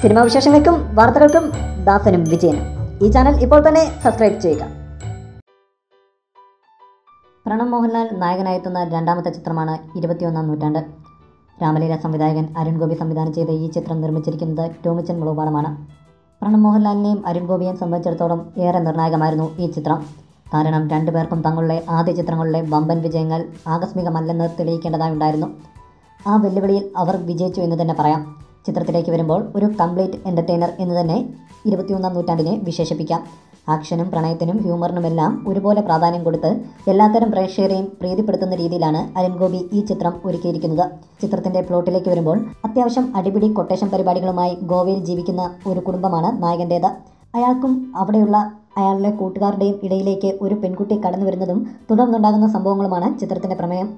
Cinema വിശേഷങ്ങൾക്കും വാർത്തകൾക്കും ദാസനും വിജയനും ഈ ചാനൽ ഇപ്പോൾ തന്നെ സബ്സ്ക്രൈബ് ചെയ്യുക. പ്രണവ് മോഹൻലാൽ നായകനായെത്തുന്ന രണ്ടാമത്തെ ചിത്രമാണ് 21-ാം നൂറ്റാണ്ട്. രാമലീല സംവിധായകൻ അരുൺ ഗോപി സംവിധാനം ചെയ്ത ഈ ചിത്രം നിർമ്മിച്ചിരിക്കുന്നത് ടോമിച്ചൻ മുളകുപാടമാണ്. പ്രണവ് മോഹൻലാലിനെയും അരുൺ ഗോപിയെയും സംബന്ധിച്ചിടത്തോളം ഏറെ നിർണായകമായിരുന്നു ഈ ചിത്രം. കാരണം രണ്ടുപേർക്കും തങ്ങളുടെ ആദ്യ ചിത്രങ്ങളിലെ വമ്പൻ വിജയങ്ങൾ ആകസ്മികമല്ലെന്ന് തെളിയിക്കേണ്ടതായുണ്ടായിരുന്നു. ആ വെല്ലുവിളിയിൽ അവർ വിജയിച്ചു എന്ന് തന്നെ പറയാം. ചിത്രത്തിലേക്ക് വരുമ്പോൾ ഒരു കംപ്ലീറ്റ് എൻ്റർടൈനർ എന്ന് തന്നെ 21-ാം നൂറ്റാണ്ടിനെ വിശേഷിപ്പിക്കാം. ആക്ഷനും പ്രണയത്തിനും ഹ്യൂമറിനുമെല്ലാം ഒരുപോലെ പ്രാധാന്യം കൊടുത്ത് എല്ലാത്തരം പ്രേക്ഷകരെയും പ്രീതിപ്പെടുത്തുന്ന രീതിയിലാണ് അരുൺ ഗോപി ഈ ചിത്രം ഒരുക്കിയിരിക്കുന്നത്. ചിത്രത്തിൻ്റെ പ്ലോട്ടിലേക്ക് വരുമ്പോൾ അത്യാവശ്യം അടിപിടി കൊട്ടേഷൻ പരിപാടികളുമായി ഗോവയിൽ ജീവിക്കുന്ന ഒരു കുടുംബമാണ് നായകൻ്റേത്. അയാൾക്കും അവിടെയുള്ള അയാളുടെ കൂട്ടുകാരുടെയും ഇടയിലേക്ക് ഒരു പെൺകുട്ടി കടന്നു വരുന്നതും തുടർന്നുണ്ടാകുന്ന സംഭവങ്ങളുമാണ് ചിത്രത്തിൻ്റെ പ്രമേയം.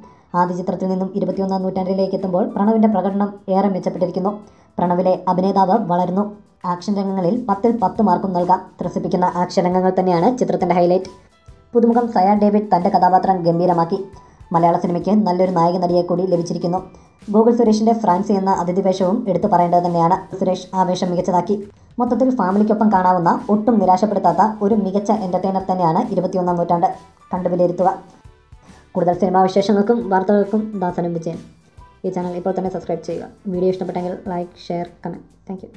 ആദ്യ ചിത്രത്തിൽ നിന്നും 21-ാം നൂറ്റാണ്ടിലേക്ക് എത്തുമ്പോൾ പ്രണവിൻ്റെ പ്രകടനം ഏറെ മെച്ചപ്പെട്ടിരിക്കുന്നു. പ്രണവിലെ അഭിനേതാവ് വളരുന്നു. ആക്ഷൻ രംഗങ്ങളിൽ 10-ൽ 10 മാർക്കും നൽകാം. ത്രസിപ്പിക്കുന്ന ആക്ഷൻ രംഗങ്ങൾ തന്നെയാണ് ചിത്രത്തിൻ്റെ ഹൈലൈറ്റ്. പുതുമുഖം സയ ഡേവിഡ് തൻ്റെ കഥാപാത്രം ഗംഭീരമാക്കി. മലയാള സിനിമയ്ക്ക് നല്ലൊരു നായക നടിയെ കൂടി ലഭിച്ചിരിക്കുന്നു. ഗോകുൽ സുരേഷിൻ്റെ ഫ്രാൻസി എന്ന അതിഥി വേഷവും എടുത്തു പറയേണ്ടത് തന്നെയാണ്. സുരേഷ് ആ വേഷം മികച്ചതാക്കി. മൊത്തത്തിൽ ഫാമിലിക്കൊപ്പം കാണാവുന്ന ഒട്ടും നിരാശപ്പെടുത്താത്ത ഒരു മികച്ച എൻ്റർടൈനർ തന്നെയാണ് 21-ാം നൂറ്റാണ്ട്. കണ്ടു വിലയിരുത്തുക. കൂടുതൽ സിനിമാ വിശേഷങ്ങൾക്കും വാർത്തകൾക്കും ദാസനും വിജയൻ ഈ ചാനൽ ഇപ്പോൾ തന്നെ സബ്സ്ക്രൈബ് ചെയ്യുക. വീഡിയോ ഇഷ്ടപ്പെട്ടെങ്കിൽ like, share, comment. Thank you.